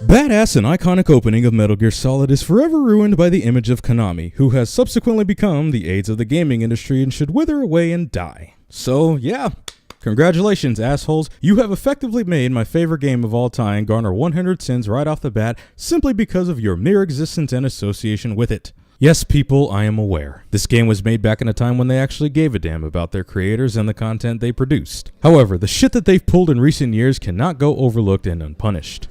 Badass and iconic opening of Metal Gear Solid is forever ruined by the image of Konami, who has subsequently become the AIDS of the gaming industry and should wither away and die. So, yeah. Congratulations, assholes. You have effectively made my favorite game of all time garner 100 sins right off the bat simply because of your mere existence and association with it. Yes, people, I am aware. This game was made back in a time when they actually gave a damn about their creators and the content they produced. However, the shit that they've pulled in recent years cannot go overlooked and unpunished.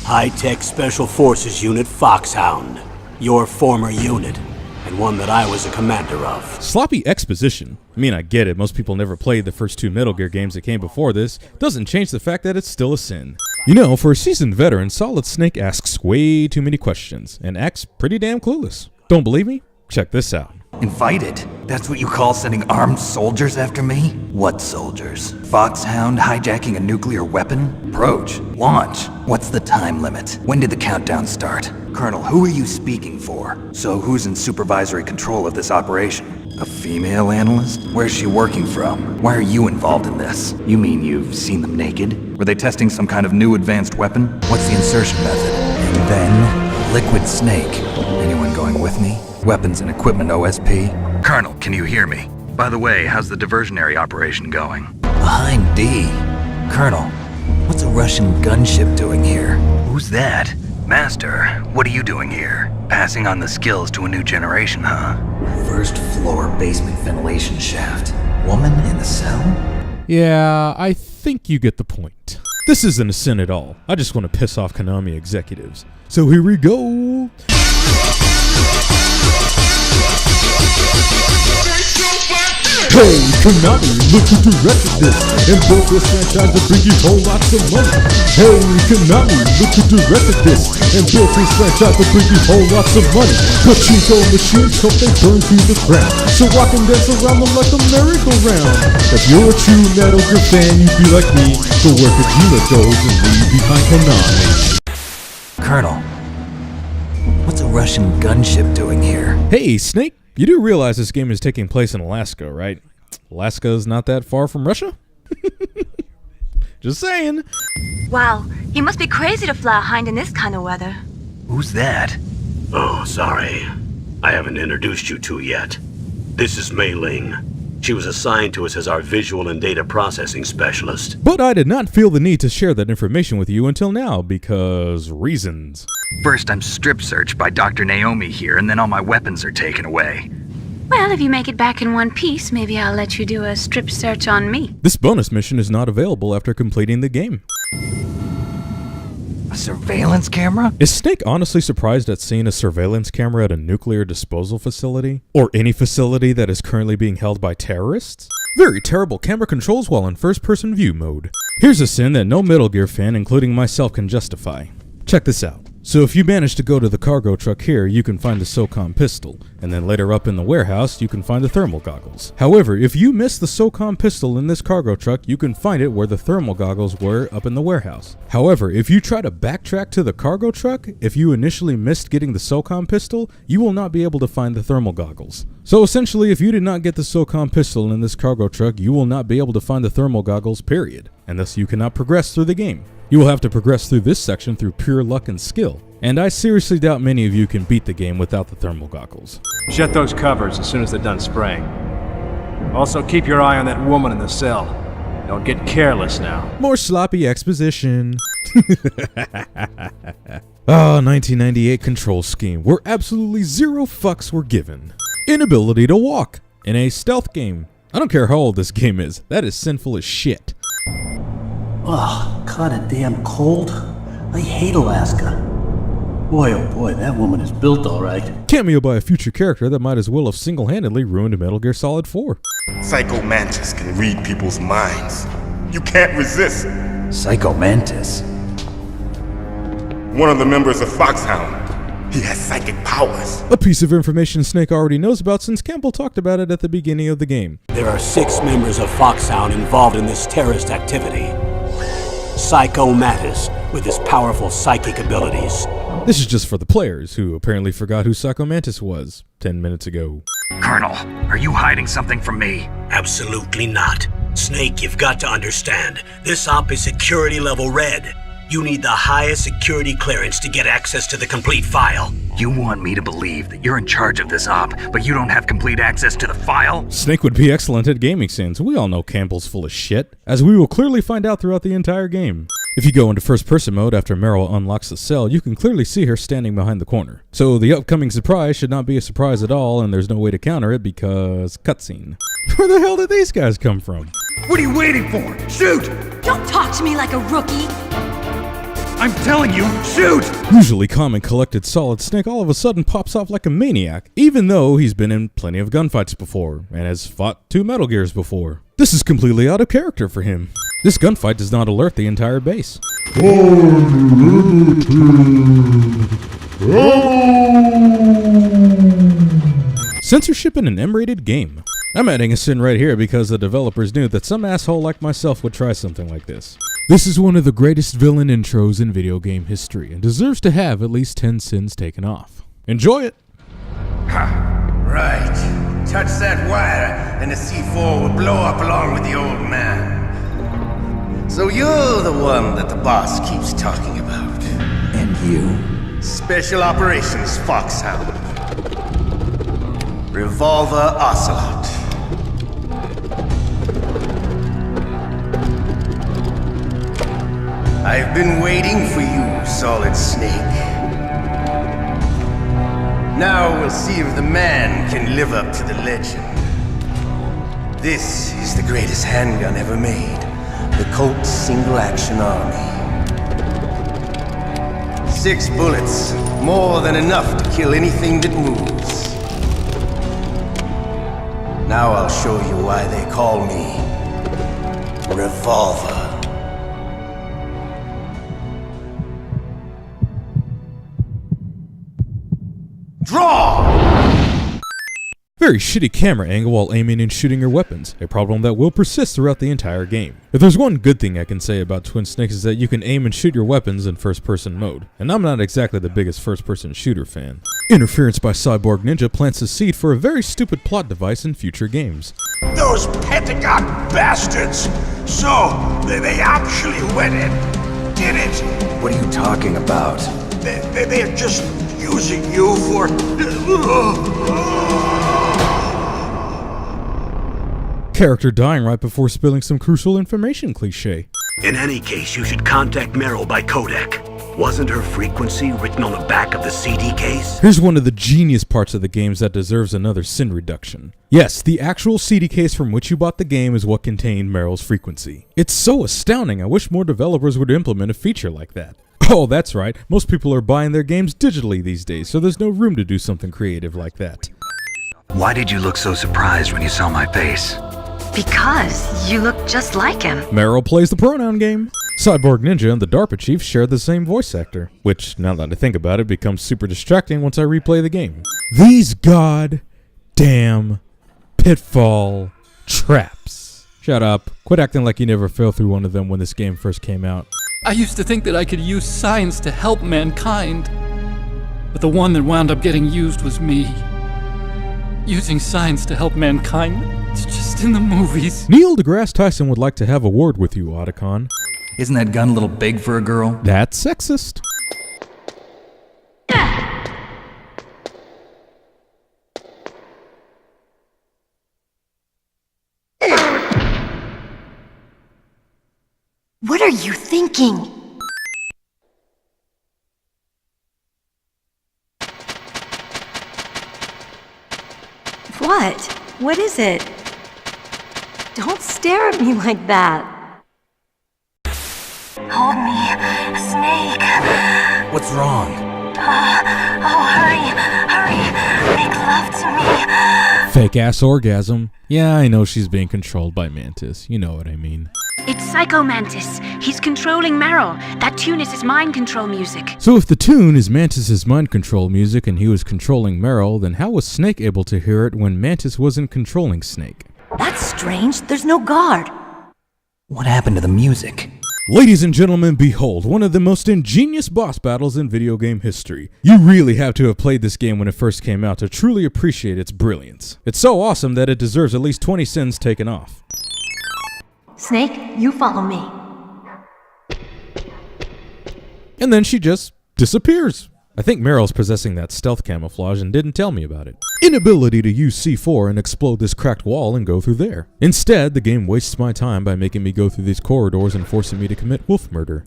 High-Tech Special Forces Unit Foxhound. Your former unit. And one that I was a commander of. Sloppy exposition. I mean, I get it, most people never played the first two Metal Gear games that came before this. Doesn't change the fact that it's still a sin. You know, for a seasoned veteran, Solid Snake asks way too many questions, and acts pretty damn clueless. Don't believe me? Check this out. Invited? That's what you call sending armed soldiers after me? What soldiers? Foxhound hijacking a nuclear weapon? Approach. Launch. What's the time limit? When did the countdown start? Colonel, who are you speaking for? So who's in supervisory control of this operation? A female analyst? Where's she working from? Why are you involved in this? You mean you've seen them naked? Were they testing some kind of new advanced weapon? What's the insertion method? And then, Liquid Snake. Anyone going with me? Weapons and equipment OSP? Colonel, can you hear me? By the way, how's the diversionary operation going? Behind D. Colonel, what's a Russian gunship doing here? Who's that? Master, what are you doing here? Passing on the skills to a new generation, huh? First floor basement ventilation shaft. Woman in the cell? Yeah, I think you get the point. This isn't a sin at all. I just want to piss off Konami executives. So here we go. Hey, Konami, look who directed this and built this franchise to bring you whole lots of money. Hey, Konami, look who directed this and built this franchise to bring you whole lots of money. Pachinko machines hope they burn to the ground, so rock and dance around them like a merry-go-round. If you're a true Metal Gear fan, you'd be like me, go where Kojima goes and leave behind Konami. Colonel, what's a Russian gunship doing here? Hey, Snake. You do realize this game is taking place in Alaska, right? Alaska is not that far from Russia? Just saying. Wow, he must be crazy to fly a hind in this kind of weather. Who's that? Oh, sorry. I haven't introduced you to yet. This is Mei Ling. She was assigned to us as our visual and data processing specialist. But I did not feel the need to share that information with you until now, because reasons. First, I'm strip searched by Dr. Naomi here, and then all my weapons are taken away. Well, if you make it back in one piece, maybe I'll let you do a strip search on me. This bonus mission is not available after completing the game. A surveillance camera? Is Snake honestly surprised at seeing a surveillance camera at a nuclear disposal facility? Or any facility that is currently being held by terrorists? Very terrible camera controls while in first-person view mode. Here's a sin that no Metal Gear fan, including myself, can justify. Check this out. So if you manage to go to the cargo truck here, you can find the SOCOM pistol, and then later up in the warehouse, you can find the thermal goggles. However, if you miss the SOCOM pistol in this cargo truck, you can find it where the thermal goggles were up in the warehouse. However, if you try to backtrack to the cargo truck, if you initially missed getting the SOCOM pistol, you will not be able to find the thermal goggles. So essentially, if you did not get the SOCOM pistol in this cargo truck, you will not be able to find the thermal goggles, period. And thus you cannot progress through the game. You will have to progress through this section through pure luck and skill. And I seriously doubt many of you can beat the game without the thermal goggles. Shut those covers as soon as they're done spraying. Also keep your eye on that woman in the cell. Don't get careless now. More sloppy exposition. 1998 control scheme where absolutely zero fucks were given. Inability to walk in a stealth game. I don't care how old this game is, that is sinful as shit. Ugh, kinda damn cold. I hate Alaska. Boy, oh boy, that woman is built alright. Cameo by a future character that might as well have single-handedly ruined Metal Gear Solid 4. Psycho Mantis can read people's minds. You can't resist. Psycho Mantis? One of the members of Foxhound. He has psychic powers. A piece of information Snake already knows about since Campbell talked about it at the beginning of the game. There are 6 members of Foxhound involved in this terrorist activity. Psycho Mantis, with his powerful psychic abilities. This is just for the players, who apparently forgot who Psycho Mantis was 10 minutes ago. Colonel, are you hiding something from me? Absolutely not. Snake, you've got to understand. This op is security level red. You need the highest security clearance to get access to the complete file. You want me to believe that you're in charge of this op, but you don't have complete access to the file? Snake would be excellent at GamingSins. We all know Campbell's full of shit, as we will clearly find out throughout the entire game. If you go into first-person mode after Meryl unlocks the cell, you can clearly see her standing behind the corner. So the upcoming surprise should not be a surprise at all, and there's no way to counter it because cutscene. Where the hell did these guys come from? What are you waiting for? Shoot! Don't talk to me like a rookie! I'm telling you, shoot! Usually calm and collected Solid Snake all of a sudden pops off like a maniac, even though he's been in plenty of gunfights before, and has fought 2 Metal Gears before. This is completely out of character for him. This gunfight does not alert the entire base. Censorship in an M-rated game. I'm adding a sin right here because the developers knew that some asshole like myself would try something like this. This is one of the greatest villain intros in video game history and deserves to have at least 10 sins taken off. Enjoy it! Right. Touch that wire and the C4 will blow up along with the old man. So you're the one that the boss keeps talking about. And you? Special Operations Foxhound. Revolver Ocelot. I've been waiting for you, Solid Snake. Now we'll see if the man can live up to the legend. This is the greatest handgun ever made. The Colt Single Action Army. 6 bullets, more than enough to kill anything that moves. Now I'll show you why they call me Revolver. Draw! Very shitty camera angle while aiming and shooting your weapons, a problem that will persist throughout the entire game. If there's one good thing I can say about Twin Snakes is that you can aim and shoot your weapons in first-person mode, and I'm not exactly the biggest first-person shooter fan. Interference by Cyborg Ninja plants a seed for a very stupid plot device in future games. Those Pentagon bastards! So, they actually went and did it! What are you talking about? They're just using you for... Character dying right before spilling some crucial information cliche. In any case, you should contact Meryl by codec. Wasn't her frequency written on the back of the CD case? Here's one of the genius parts of the games that deserves another sin reduction. Yes, the actual CD case from which you bought the game is what contained Meryl's frequency. It's so astounding, I wish more developers would implement a feature like that. Oh, that's right, most people are buying their games digitally these days, so there's no room to do something creative like that. Why did you look so surprised when you saw my face? Because you look just like him. Meryl plays the pronoun game. Cyborg Ninja and the DARPA chief share the same voice actor, which, now that I think about it, becomes super distracting once I replay the game. These goddamn pitfall traps. Shut up. Quit acting like you never fell through one of them when this game first came out. I used to think that I could use science to help mankind, but the one that wound up getting used was me. Using science to help mankind? It's just in the movies. Neil deGrasse Tyson would like to have a word with you, Otacon. Isn't that gun a little big for a girl? That's sexist. What are you thinking? What? What is it? Don't stare at me like that. Hold me, Snake. What's wrong? Hurry, make love to me. Fake ass orgasm. Yeah, I know she's being controlled by Mantis. You know what I mean. It's Psycho Mantis. He's controlling Meryl. That tune is his mind control music. So if the tune is Mantis's mind control music and he was controlling Meryl, then how was Snake able to hear it when Mantis wasn't controlling Snake? That's strange. There's no guard. What happened to the music? Ladies and gentlemen, behold, one of the most ingenious boss battles in video game history. You really have to have played this game when it first came out to truly appreciate its brilliance. It's so awesome that it deserves at least 20 sins taken off. Snake, you follow me. And then she just disappears. I think Meryl's possessing that stealth camouflage and didn't tell me about it. Inability to use C4 and explode this cracked wall and go through there. Instead, the game wastes my time by making me go through these corridors and forcing me to commit wolf murder.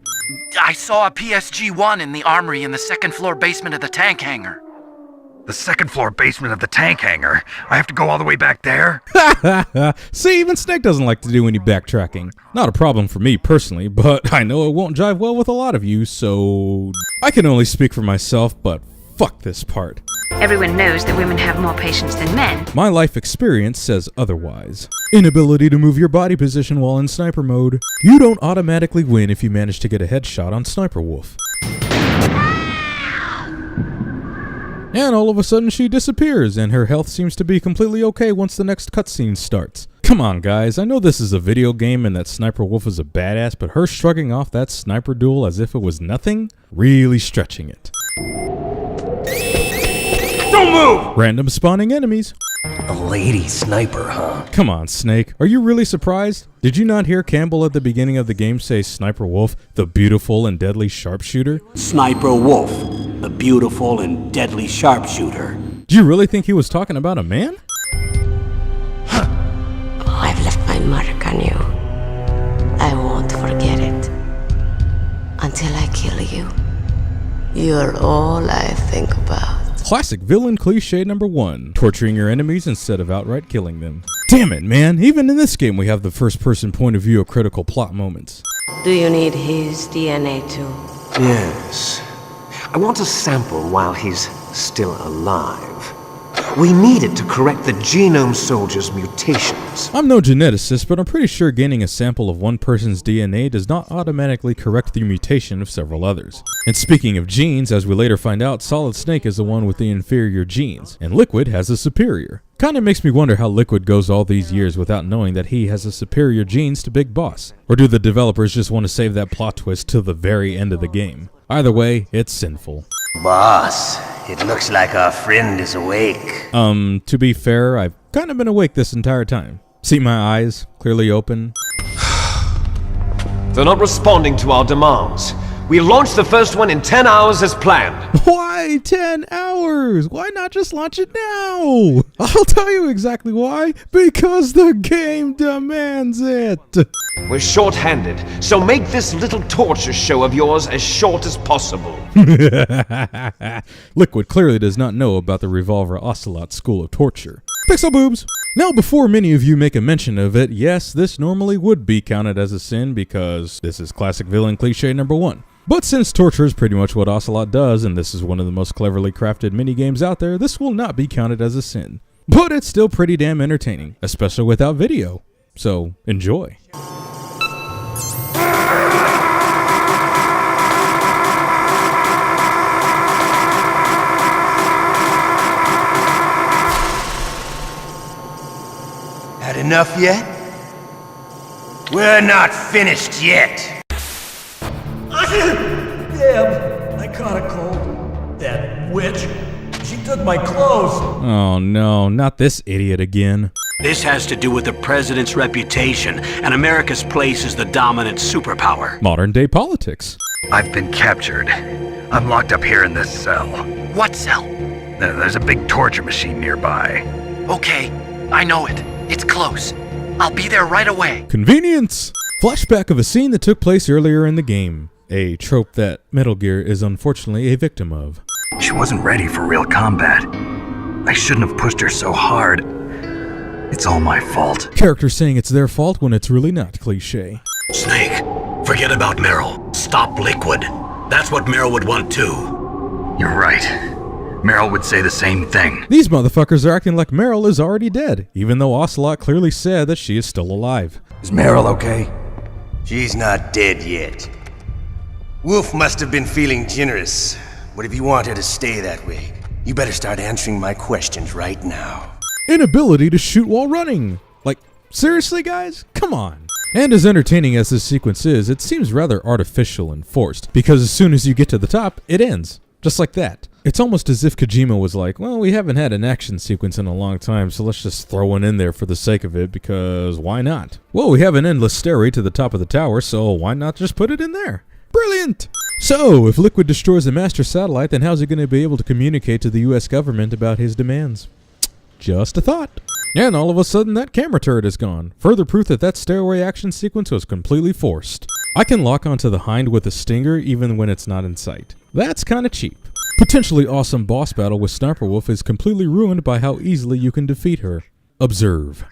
I saw a PSG-1 in the armory in the second floor basement of the tank hangar. The second floor basement of the tank hangar? I have to go all the way back there? See, even Snake doesn't like to do any backtracking. Not a problem for me personally, but I know it won't jive well with a lot of you, so I can only speak for myself, but fuck this part. Everyone knows that women have more patience than men. My life experience says otherwise. Inability to move your body position while in sniper mode. You don't automatically win if you manage to get a headshot on Sniper Wolf. And all of a sudden she disappears, and her health seems to be completely okay once the next cutscene starts. Come on guys, I know this is a video game and that Sniper Wolf is a badass, but her shrugging off that sniper duel as if it was nothing? Really stretching it. Don't move! Random spawning enemies. A lady sniper, huh? Come on, Snake. Are you really surprised? Did you not hear Campbell at the beginning of the game say Sniper Wolf, the beautiful and deadly sharpshooter? Sniper Wolf, the beautiful and deadly sharpshooter. Do you really think he was talking about a man? I've left my mark on you. I won't forget it. Until I kill you. You're all I think about. Classic villain cliche number 1, torturing your enemies instead of outright killing them. Damn it, man, even in this game we have the first person point of view of critical plot moments. Do you need his DNA too? Yes. I want a sample while he's still alive. We need it to correct the genome soldier's mutations. I'm no geneticist, but I'm pretty sure gaining a sample of one person's DNA does not automatically correct the mutation of several others. And speaking of genes, as we later find out, Solid Snake is the one with the inferior genes, and Liquid has the superior. Kinda makes me wonder how Liquid goes all these years without knowing that he has the superior genes to Big Boss. Or do the developers just want to save that plot twist till the very end of the game? Either way, it's sinful. Boss, it looks like our friend is awake. To be fair, I've kind of been awake this entire time. See my eyes, clearly open. They're not responding to our demands. We launched the first one in 10 hours as planned. Why 10 hours? Why not just launch it now? I'll tell you exactly why. Because the game demands it. We're short-handed, so make this little torture show of yours as short as possible. Liquid clearly does not know about the Revolver Ocelot school of torture. Pixel boobs! Now before many of you make a mention of it, yes, this normally would be counted as a sin because this is classic villain cliche number 1. But since torture is pretty much what Ocelot does, and this is one of the most cleverly crafted minigames out there, this will not be counted as a sin. But it's still pretty damn entertaining, especially without video. So, enjoy. Had enough yet? We're not finished yet. Damn, I caught a cold. That witch, she took my clothes. Oh no, not this idiot again. This has to do with the president's reputation and America's place as the dominant superpower. Modern day politics. I've been captured. I'm locked up here in this cell. What cell? There's a big torture machine nearby. Okay, I know it. It's close. I'll be there right away. Convenience! Flashback of a scene that took place earlier in the game. A trope that Metal Gear is unfortunately a victim of. She wasn't ready for real combat. I shouldn't have pushed her so hard. It's all my fault. Characters saying it's their fault when it's really not cliche. Snake, forget about Meryl. Stop Liquid. That's what Meryl would want too. You're right. Meryl would say the same thing. These motherfuckers are acting like Meryl is already dead, even though Ocelot clearly said that she is still alive. Is Meryl okay? She's not dead yet. Wolf must have been feeling generous, but if you want her to stay that way, you better start answering my questions right now. Inability to shoot while running. Like, seriously guys? Come on. And as entertaining as this sequence is, it seems rather artificial and forced, because as soon as you get to the top, it ends. Just like that. It's almost as if Kojima was like, well, we haven't had an action sequence in a long time, so let's just throw one in there for the sake of it, because why not? Well, we have an endless stairway to the top of the tower, so why not just put it in there? Brilliant! So, if Liquid destroys the master satellite, then how's he going to be able to communicate to the US government about his demands? Just a thought. And all of a sudden, that camera turret is gone. Further proof that that stairway action sequence was completely forced. I can lock onto the hind with a stinger even when it's not in sight. That's kinda cheap. Potentially awesome boss battle with Sniper Wolf is completely ruined by how easily you can defeat her. Observe.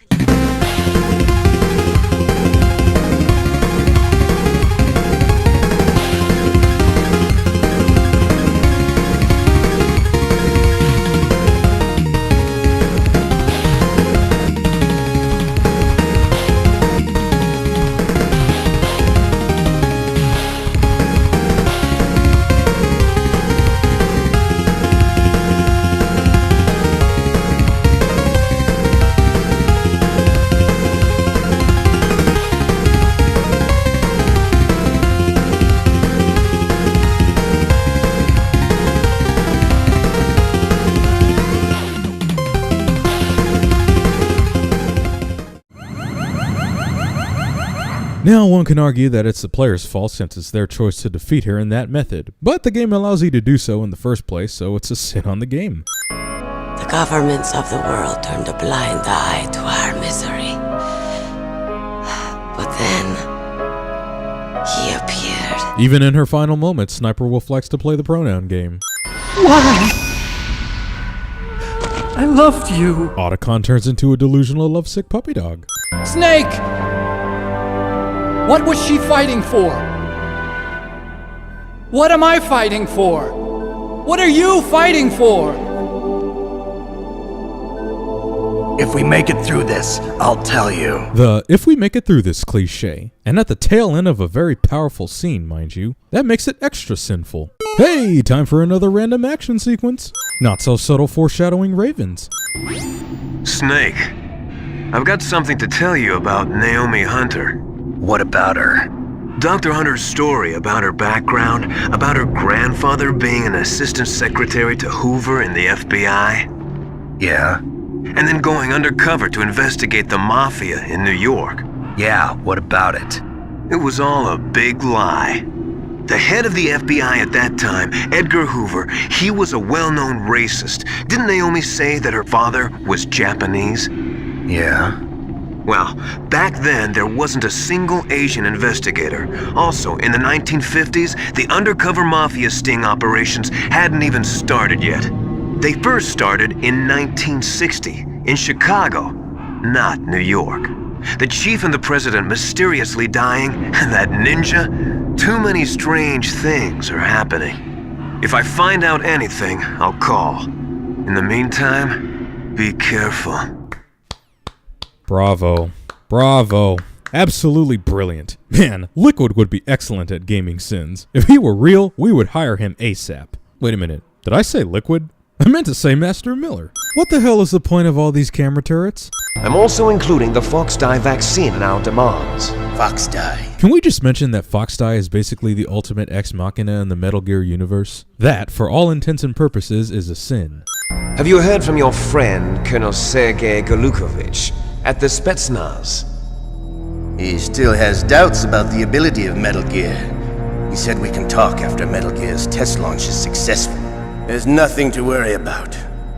Now, one can argue that it's the player's fault since it's their choice to defeat her in that method, but the game allows you to do so in the first place, so it's a sin on the game. The governments of the world turned a blind eye to our misery. But then, he appeared. Even in her final moments, Sniper Wolf likes to play the pronoun game. Why? I loved you. Otacon turns into a delusional lovesick puppy dog. Snake! What was she fighting for? What am I fighting for? What are you fighting for? If we make it through this, I'll tell you. The "if we make it through this" cliche, and at the tail end of a very powerful scene, mind you, that makes it extra sinful. Hey, time for another random action sequence. Not so subtle foreshadowing ravens. Snake, I've got something to tell you about Naomi Hunter. What about her? Dr. Hunter's story about her background, about her grandfather being an assistant secretary to Hoover in the FBI. Yeah? And then going undercover to investigate the mafia in New York. Yeah, what about it? It was all a big lie. The head of the FBI at that time, Edgar Hoover, he was a well-known racist. Didn't Naomi say that her father was Japanese? Yeah. Well, back then, there wasn't a single Asian investigator. Also, in the 1950s, the undercover mafia sting operations hadn't even started yet. They first started in 1960, in Chicago, not New York. The chief and the president mysteriously dying, and that ninja? Too many strange things are happening. If I find out anything, I'll call. In the meantime, be careful. Bravo. Bravo. Absolutely brilliant. Man, Liquid would be excellent at GamingSins. If he were real, we would hire him ASAP. Wait a minute. Did I say Liquid? I meant to say Master Miller. What the hell is the point of all these camera turrets? I'm also including the Fox-Die vaccine in our demands. Fox-Die. Can we just mention that Fox-Die is basically the ultimate ex machina in the Metal Gear universe? That, for all intents and purposes, is a sin. Have you heard from your friend, Colonel Sergei Golukovich, at the Spetsnaz? He still has doubts about the ability of Metal Gear. He said we can talk after Metal Gear's test launch is successful. There's nothing to worry about.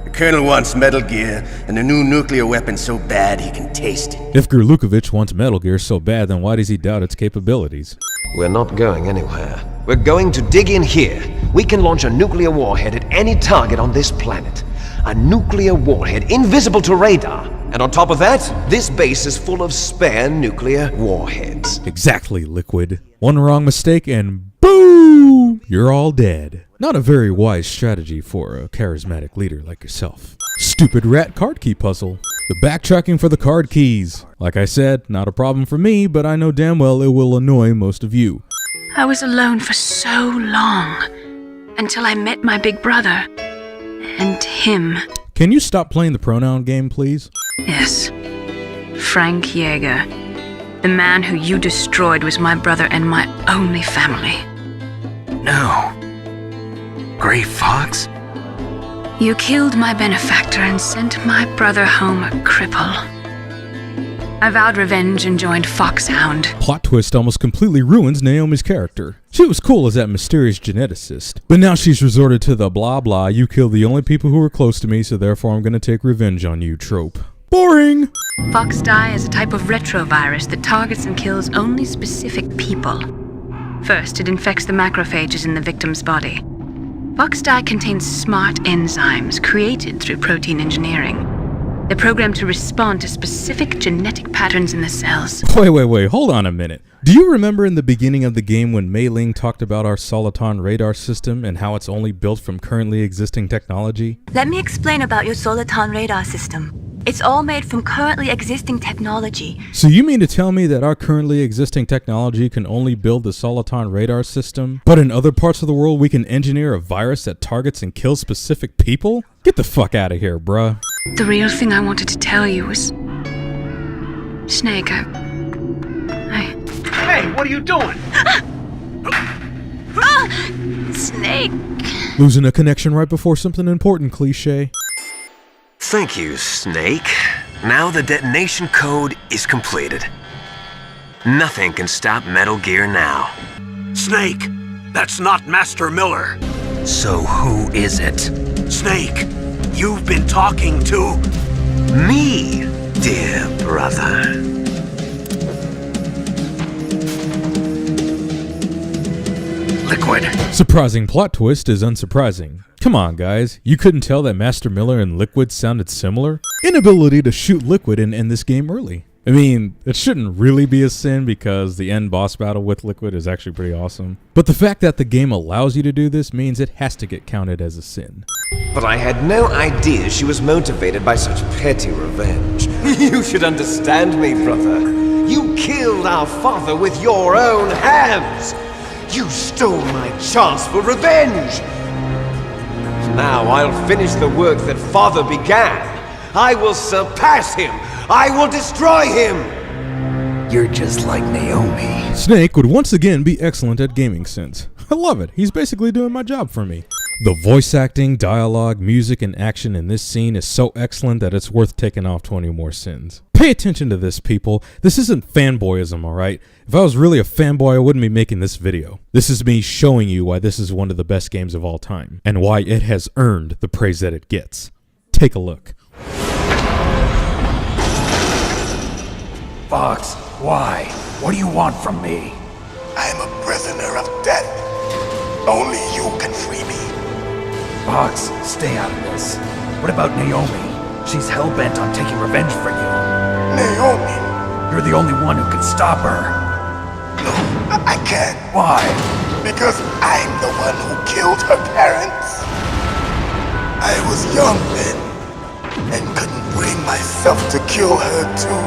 The Colonel wants Metal Gear and a new nuclear weapon so bad he can taste it. If Golukovich wants Metal Gear so bad, then why does he doubt its capabilities? We're not going anywhere. We're going to dig in here. We can launch a nuclear warhead at any target on this planet. A nuclear warhead invisible to radar. And on top of that, this base is full of spare nuclear warheads. Exactly, Liquid. One wrong mistake and boom! You're all dead. Not a very wise strategy for a charismatic leader like yourself. Stupid rat card key puzzle. The backtracking for the card keys. Like I said, not a problem for me, but I know damn well it will annoy most of you. I was alone for so long, until I met my big brother. And him. Can you stop playing the pronoun game, please? Yes. Frank Yeager. The man who you destroyed was my brother and my only family. No. Gray Fox? You killed my benefactor and sent my brother home a cripple. I vowed revenge and joined Foxhound. Plot twist almost completely ruins Naomi's character. She was cool as that mysterious geneticist, but now she's resorted to the blah blah, you killed the only people who were close to me, so therefore I'm gonna take revenge on you trope. Boring! Foxdie is a type of retrovirus that targets and kills only specific people. First, it infects the macrophages in the victim's body. Foxdie contains smart enzymes created through protein engineering. They're programmed to respond to specific genetic patterns in the cells. Wait, hold on a minute. Do you remember in the beginning of the game when Mei Ling talked about our Soliton radar system and how it's only built from currently existing technology? Let me explain about your Soliton radar system. It's all made from currently existing technology. So you mean to tell me that our currently existing technology can only build the Soliton radar system, but in other parts of the world we can engineer a virus that targets and kills specific people? Get the fuck out of here, bruh. The real thing I wanted to tell you was... Snake, Hey, what are you doing? Snake! Losing a connection right before something important, cliche. Thank you, Snake. Now the detonation code is completed. Nothing can stop Metal Gear now. Snake, that's not Master Miller. So who is it? Snake, you've been talking to... Me, dear brother. Liquid. Surprising plot twist is unsurprising. Come on, guys. You couldn't tell that Master Miller and Liquid sounded similar? Inability to shoot Liquid and end this game early. I mean, it shouldn't really be a sin because the end boss battle with Liquid is actually pretty awesome. But the fact that the game allows you to do this means it has to get counted as a sin. But I had no idea she was motivated by such petty revenge. You should understand me, brother. You killed our father with your own hands. You stole my chance for revenge. Now I'll finish the work that father began. I will surpass him. I will destroy him. You're just like Naomi. Snake would once again be excellent at GamingSins. I love it. He's basically doing my job for me. The voice acting, dialogue, music, and action in this scene is so excellent that it's worth taking off 20 more sins. Pay attention to this, people. This isn't fanboyism, alright? If I was really a fanboy, I wouldn't be making this video. This is me showing you why this is one of the best games of all time, and why it has earned the praise that it gets. Take a look. Fox, why? What do you want from me? I am a prisoner of death. Only you can free me. Fox, stay out of this. What about Naomi? She's hell-bent on taking revenge for you. Naomi? You're the only one who can stop her. No, I can't. Why? Because I'm the one who killed her parents. I was young then, and couldn't bring myself to kill her too.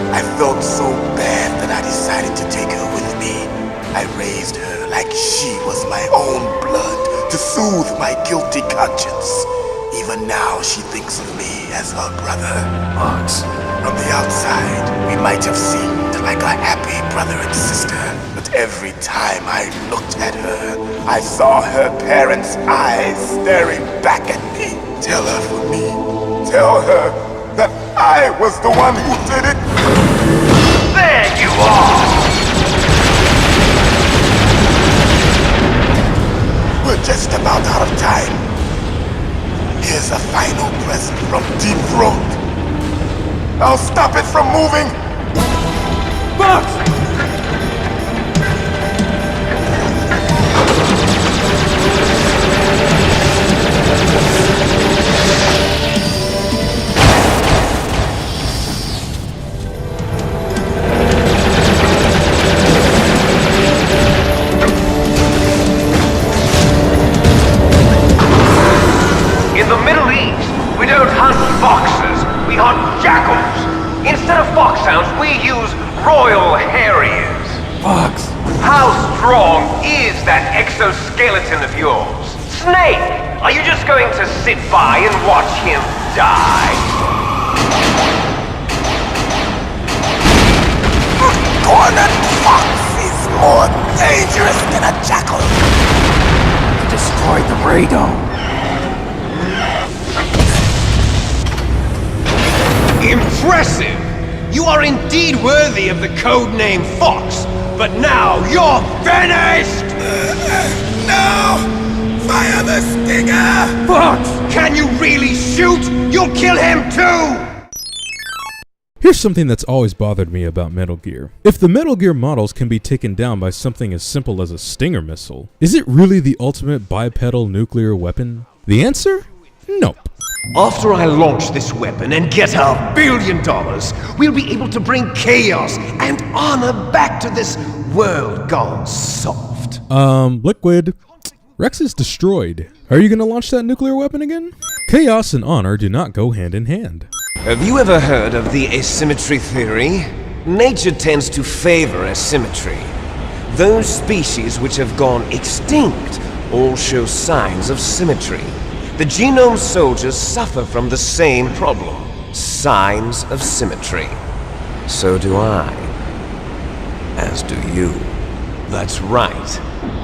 I felt so bad that I decided to take her with me. I raised her like she was my own blood to soothe my guilty conscience. Even now she thinks of me as her brother. Fox, from the outside, we might have seemed like a happy brother and sister, but every time I looked at her, I saw her parents' eyes staring back at me. Tell her for me. Tell her that I was the one who did it. There you are! We're just about out of time. Here's a final present from Deep Throat. I'll stop it from moving. Fox! In the Middle East, we don't hunt foxes, we hunt jackals. Instead of foxhounds, we use Royal Harriers. Fox! How strong is that exoskeleton of yours? Snake, are you just going to sit by and watch him die? Cornered fox is more dangerous than a jackal. He destroyed the radome. Impressive! You are indeed worthy of the codename Fox, but now you're finished! No! Fire the stinger! Fox, can you really shoot? You'll kill him too! Here's something that's always bothered me about Metal Gear. If the Metal Gear models can be taken down by something as simple as a Stinger missile, is it really the ultimate bipedal nuclear weapon? The answer? Nope. After I launch this weapon and get $1 billion, we'll be able to bring chaos and honor back to this world gone soft. Liquid. Rex is destroyed. Are you gonna launch that nuclear weapon again? Chaos and honor do not go hand in hand. Have you ever heard of the asymmetry theory? Nature tends to favor asymmetry. Those species which have gone extinct all show signs of symmetry. The genome soldiers suffer from the same problem. Signs of symmetry. So do I. As do you. That's right.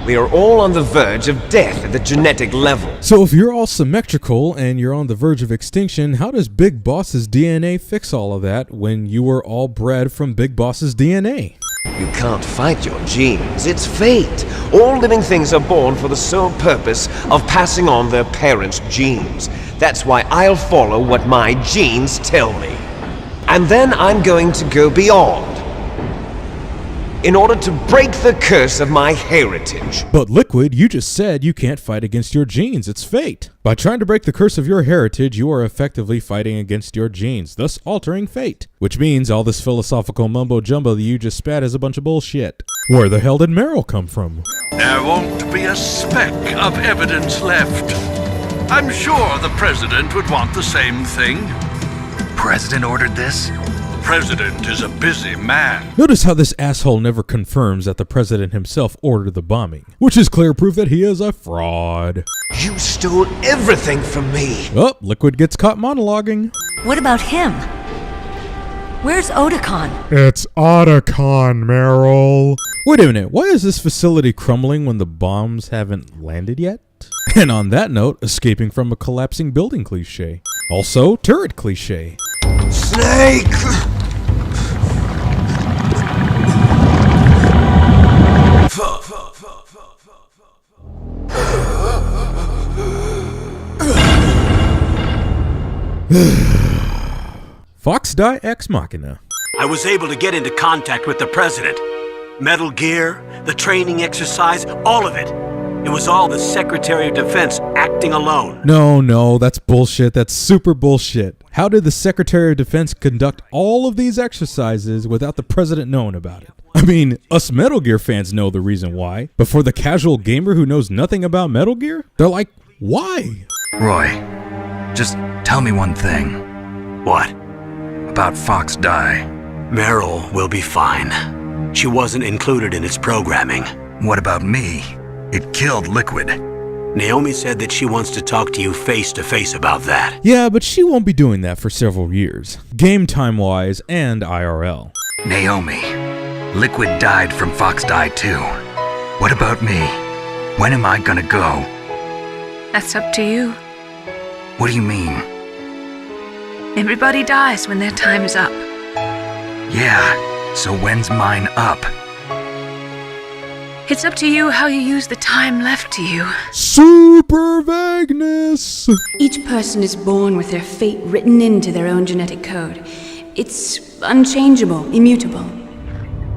We are all on the verge of death at the genetic level. So if you're all symmetrical and you're on the verge of extinction, how does Big Boss's DNA fix all of that when you were all bred from Big Boss's DNA? You can't fight your genes. It's fate. All living things are born for the sole purpose of passing on their parents' genes. That's why I'll follow what my genes tell me. And then I'm going to go beyond, in order to break the curse of my heritage. But Liquid, you just said you can't fight against your genes, it's fate. By trying to break the curse of your heritage, you are effectively fighting against your genes, thus altering fate. Which means all this philosophical mumbo-jumbo that you just spat is a bunch of bullshit. Where the hell did Meryl come from? There won't be a speck of evidence left. I'm sure the President would want the same thing. President ordered this? President is a busy man. Notice how this asshole never confirms that the president himself ordered the bombing, which is clear proof that he is a fraud. You stole everything from me. Oh, Liquid gets caught monologuing. What about him? Where's Otakon? It's Otakon, Meryl. Wait a minute, why is this facility crumbling when the bombs haven't landed yet? And on that note, escaping from a collapsing building cliche. Also, turret cliche. Snake! Fox Die Ex Machina. I was able to get into contact with the president. Metal Gear, the training exercise, all of it. It was all the Secretary of Defense acting alone. No, that's bullshit. That's super bullshit. How did the Secretary of Defense conduct all of these exercises without the president knowing about it? I mean, us Metal Gear fans know the reason why, but for the casual gamer who knows nothing about Metal Gear, they're like, why? Roy, just tell me one thing. What? About Fox Die. Meryl will be fine. She wasn't included in its programming. What about me? It killed Liquid. Naomi said that she wants to talk to you face to face about that. Yeah, but she won't be doing that for several years. Game time-wise and IRL. Naomi, Liquid died from Fox Die too. What about me? When am I gonna go? That's up to you. What do you mean? Everybody dies when their time is up. Yeah, so when's mine up? It's up to you how you use the time left to you. Super vagueness! Each person is born with their fate written into their own genetic code. It's unchangeable, immutable.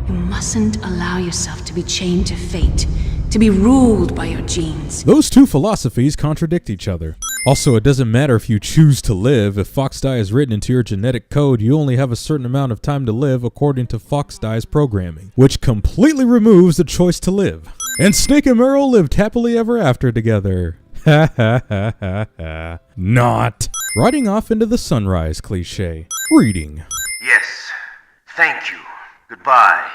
You mustn't allow yourself to be chained to fate, to be ruled by your genes. Those two philosophies contradict each other. Also, it doesn't matter if you choose to live. If Fox Die is written into your genetic code, you only have a certain amount of time to live according to Fox Die's programming, which completely removes the choice to live. And Snake and Meryl lived happily ever after together. Ha ha ha ha ha. Not. Riding off into the sunrise cliche. Reading. Yes. Thank you. Goodbye,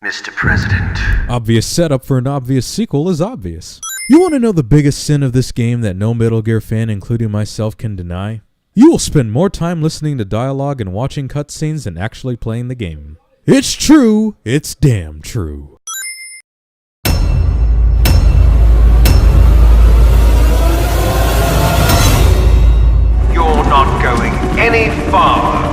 Mr. President. Obvious setup for an obvious sequel is obvious. You want to know the biggest sin of this game that no Metal Gear fan, including myself, can deny? You will spend more time listening to dialogue and watching cutscenes than actually playing the game. It's true. It's damn true. You're not going any farther.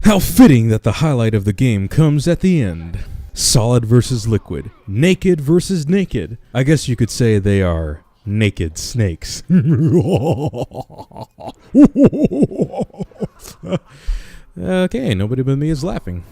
How fitting that the highlight of the game comes at the end. Solid versus liquid. Naked versus naked. I guess you could say they are naked snakes. Okay, nobody but me is laughing.